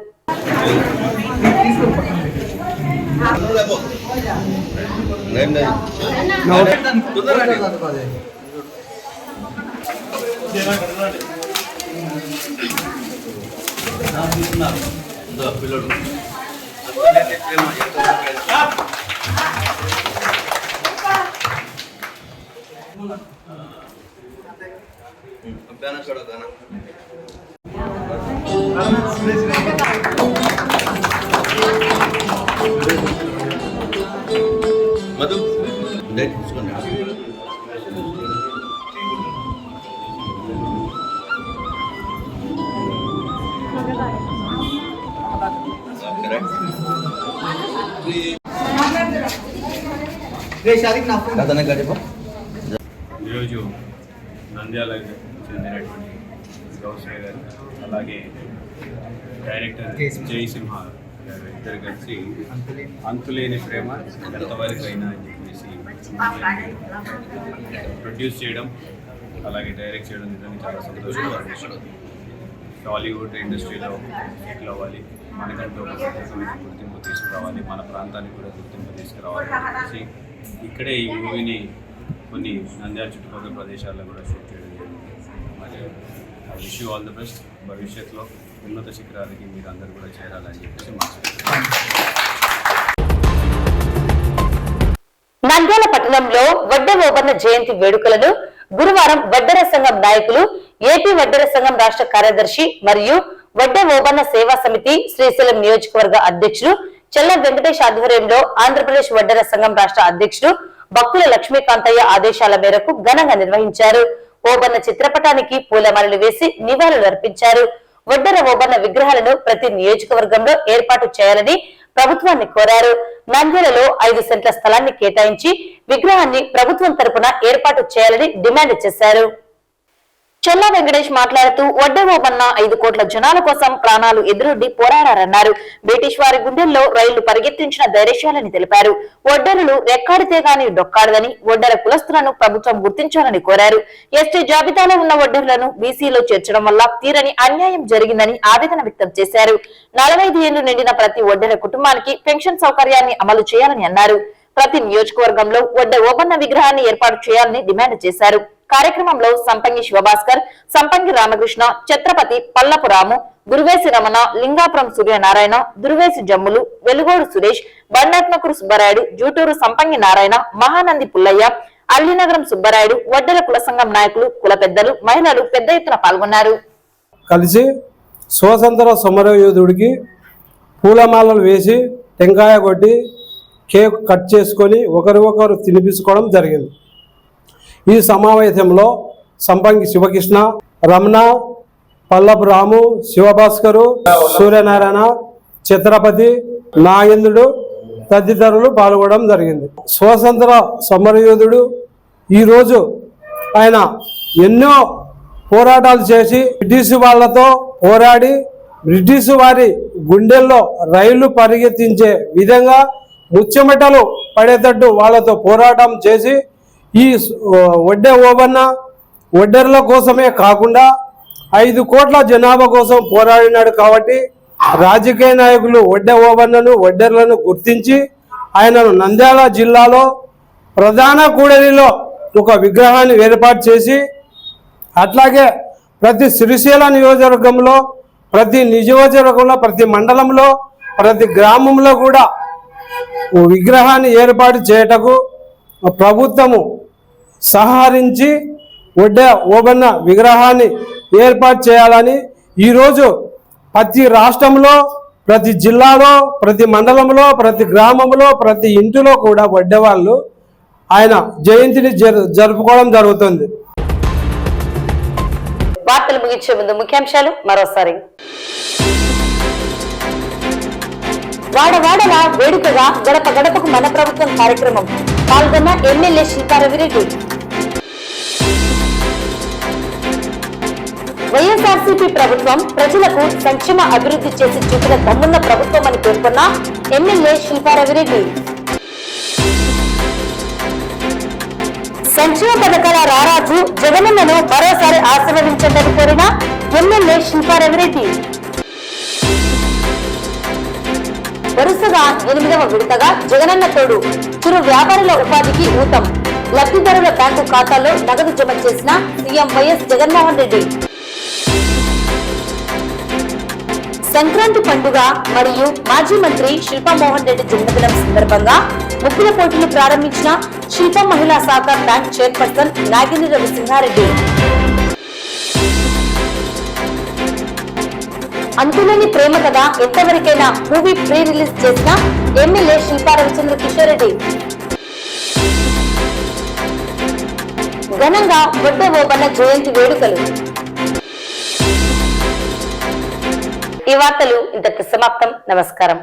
गाना ఈరోజు నంద్యాలకు చెందినటువంటి గౌసయ్య గారు అలాగే డైరెక్టర్ జయసింహ గారు ఇద్దరు కలిసి అంతులేని ప్రేమ ఎంతవరకు అయినా అని చెప్పేసి ప్రొడ్యూస్ చేయడం అలాగే డైరెక్ట్ చేయడం నిజంగా చాలా సంతోషంగా విషయం. టాలీవుడ్ ఇండస్ట్రీలో సెటిల్ అవ్వాలి, మనకంటూ ఒక ప్రత్యేకమైన గుర్తింపు తీసుకురావాలి, మన ప్రాంతానికి కూడా గుర్తింపు తీసుకురావాలి అని చెప్పేసి ఇక్కడే ఈ మూవీని కొన్ని నంద్యాల చుట్టుపక్కల ప్రదేశాల్లో కూడా షూట్ చేయడం జరిగింది. మరి wish you all the best. భవిష్యత్తులో ఉన్నత శిఖరాలకి మీరు అందరూ కూడా చేరాలని చెప్పేసి నంద్యాల పట్టణంలో వడ్డే ఓబన్న జయంతి వేడుకలను గురువారం వడ్డెర సంఘం నాయకులు, ఏపీ వడ్డెర సంఘం రాష్ట్ర కార్యదర్శి మరియు వడ్డే ఓబన్న సేవా సమితి శ్రీశైలం నియోజకవర్గ అధ్యక్షుడు చెల్ల వెంకటేష్ ఆధ్వర్యంలో ఆంధ్రప్రదేశ్ వడ్డెర సంఘం రాష్ట్ర అధ్యక్షుడు భక్తుల లక్ష్మీకాంతయ్య ఆదేశాల మేరకు ఘనంగా నిర్వహించారు. ఓబన్న చిత్రపటానికి పూలమాలలు వేసి నివాళులు అర్పించారు. వడ్డెర ఓబన్న విగ్రహాలను ప్రతి నియోజకవర్గంలో ఏర్పాటు చేయాలని ప్రభుత్వాన్ని కోరారు. నంద్యాలలో 5 సెంట్ల స్థలాన్ని కేటాయించి విగ్రహాన్ని ప్రభుత్వం తరపున ఏర్పాటు చేయాలని డిమాండ్ చేశారు. చెల్లా వెంకటేష్ మాట్లాడుతూ వడ్డే ఓబన్న 5 కోట్ల జనాల కోసం ప్రాణాలు ఎదురొడ్డి పోరాడారన్నారు. బ్రిటిష్ వారి గుండెల్లో రైళ్లు పరిగెత్తించిన ధైర్యశాలని తెలిపారు. వడ్డెరులు రెక్కాడితే గాని డొక్కాడదని ఒడ్డెర కులస్తులను ప్రభుత్వం గుర్తించాలని కోరారు. ఎస్టీ జాబితాలో ఉన్న ఒడ్డెరులను బీసీలో చేర్చడం వల్ల తీరని అన్యాయం జరిగిందని ఆవేదన వ్యక్తం చేశారు. 45 ఏళ్లు నిండిన ప్రతి ఒడ్డెర కుటుంబానికి పెన్షన్ సౌకర్యాన్ని అమలు చేయాలని అన్నారు. ప్రతి నియోజకవర్గంలో వడ్డే ఓబన్న విగ్రహాన్ని ఏర్పాటు చేయాలని డిమాండ్ చేశారు. కార్యక్రమంలో సంపంగి శివభాస్కర్, సంపంగి రామకృష్ణ, ఛత్రపతి పల్లపు రాము, గురువేసి రమణ, లింగాపురం సూర్యనారాయణ, దుర్వేసి జమ్ములు, వెలుగోడు సురేష్, బండాత్మకురు సుబ్బరాయుడు, జూటూరు సంపంగి నారాయణ, మహానంది పుల్లయ్య, అల్లినగరం సుబ్బరాయుడు, వడ్డెర కుల సంఘం నాయకులు, కుల పెద్దలు, మహిళలు పెద్ద ఎత్తున పాల్గొన్నారు. కలిసి స్వాతంత్ర సమరయోధుడికి పూలమాలలు వేసి టెంకాయ కొట్టి కేక్ కట్ చేసుకొని ఒకరికొకరు తినిపించుకోవడం జరిగింది. ఈ సమావేశంలో సంపంగి శివకృష్ణ, రమణ, పల్లపు రాము, శివభాస్కరు, సూర్యనారాయణ, ఛత్రపతి, నాగేంద్రుడు తదితరులు పాల్గొనడం జరిగింది. స్వాతంత్ర సమరయోధుడు. ఈరోజు ఆయన ఎన్నో పోరాటాలు చేసి బ్రిటిష్ వాళ్ళతో పోరాడి బ్రిటిష్ వారి గుండెల్లో రైళ్లు పరిగెత్తించే విధంగా ముచ్చెమటలు పడేటట్టు వాళ్ళతో పోరాటం చేసి ఈ వడ్డే ఓబన్న వడ్డెర్ల కోసమే కాకుండా 5 కోట్ల జనాభా కోసం పోరాడినాడు. కాబట్టి రాజకీయ నాయకులు వడ్డే ఓబన్నను వడ్డెర్లను గుర్తించి ఆయనను నంద్యాల జిల్లాలో ప్రధాన కూడలిలో ఒక విగ్రహాన్ని ఏర్పాటు చేసి అట్లాగే ప్రతి సిరిసిల్ల నియోజకవర్గంలో ప్రతి నియోజకవర్గంలో ప్రతి మండలంలో ప్రతి గ్రామంలో కూడా విగ్రహాన్ని ఏర్పాటు చేయటకు ప్రభుత్వము సహకరించి వడ్డే ఓబన్న విగ్రహాన్ని ఏర్పాటు చేయాలని ఈరోజు ప్రతి రాష్ట్రంలో ప్రతి జిల్లాలో ప్రతి మండలంలో ప్రతి గ్రామంలో ప్రతి ఇంటిలో కూడా వడ్డేవాళ్ళు ఆయన జయంతిని జరుపుకోవడం జరుగుతుంది. వార్తలు ముగించే ముందు ముఖ్యాంశాలు మరోసారి. వాడవాడల వేడుకగా గడప గడపకు మన ప్రభుత్వం కార్యక్రమం పాల్గొన్న ఎమ్మెల్యే శిల్పారవిరెడ్డి. వైఎస్ఆర్సీపీ ప్రభుత్వం ప్రజలకు సంక్షేమ అభివృద్ధి చేసి చూపిన దమ్మున్న ప్రభుత్వం అని పేర్కొన్న ఎమ్మెల్యే శిల్పారవిరెడ్డి. సంక్షేమ పథకాల రారాజు జగనన్నను మరోసారి ఆశీర్వదించండి కోరిన ఎమ్మెల్యే శిల్పారవిరెడ్డి. వరుసగా 8వ విడతగా జగనన్న తోడు చిరు వ్యాపారుల ఉపాధికి ఊతం. లబ్ధిదారుల బ్యాంకు ఖాతాల్లో నగదు జమ చేసిన సీఎం వైఎస్ జగన్మోహన్ రెడ్డి. సంక్రాంతి పండుగ మరియు మాజీ మంత్రి శిల్పా మోహన్ రెడ్డి జన్మదినం సందర్భంగా ముగ్గుల పోటీలు ప్రారంభించిన శిల్ప మహిళా సహకార బ్యాంక్ చైర్పర్సన్ నాగిని రవి సింహారెడ్డి. అంతులేని ప్రేమ కథ ఎంతవరకైనా మూవీ ప్రీ రిలీజ్ చేసిన ఎమ్మెల్యే శిల్పా రవిచంద్ర కిషోర్ రెడ్డి. ఘనంగా బొడ్డ ఓబన్న జయంతి వేడుకలు. ఈ వార్తలు ఇంతకు సమాప్తం. నమస్కారం.